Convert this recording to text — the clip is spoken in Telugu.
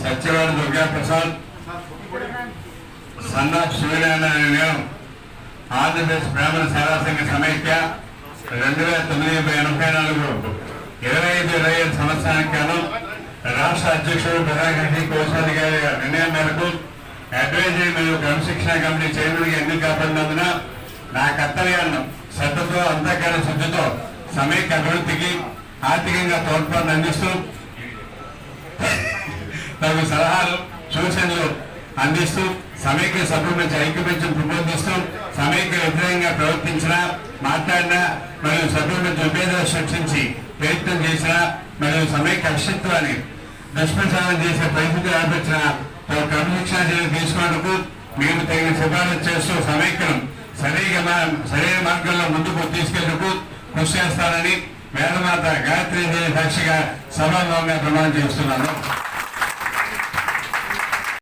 సత్యవాడ దుర్గా ప్రసాద్ సన్నా సూర్యనారాయణ నేను ఆంధ్రప్రదేశ్ బ్రాహ్మణ సేవా సంఘ సమైక్య 2009-84 25 సంవత్సరానికి గాను రాష్ట్ర అధ్యక్షుడు ప్రధానమంత్రి కోశాధికారి నిర్ణయం మేరకు అడ్వైజరీ మరియు క్రమశిక్షణ కమిటీ చైర్మన్గా ఎన్నిక కాబడినందున నా కర్తవ్యాన్ని శ్రద్ధతో అంతఃకరణ శుద్ధితో సమైక్య అభివృద్ధికి ఆర్థికంగా తోడ్పాటును అందిస్తూ తగు సలహాలు సూచనలు అందిస్తూ సమైక్య సభ్యుల నుంచి ఐక్యమత్యం పెంపొందిస్తూ సమైక్య వ్యతిరేకంగా ప్రవర్తించిన మాట్లాడినా మరియు సభ్యుల నుంచి విభేదాలు సృష్టించి ప్రయత్నం చేసిన మరియు సమైక్య అస్తిత్వాన్ని దుష్ప్రచారం చేసే పరిస్థితి ఏర్పరిచిన క్రమశిక్షణ చర్యలు తీసుకున్నందుకు మేము తగిన సిఫారసు చేస్తూ సమైక్యను సరైన మార్గంలో ముందుకు తీసుకెళ్లేందుకు కృషి చేస్తానని వేదమాత గాయత్రీ దేవి సాక్షిగా సభాముఖంగా ప్రమాణం చేస్తున్నాను.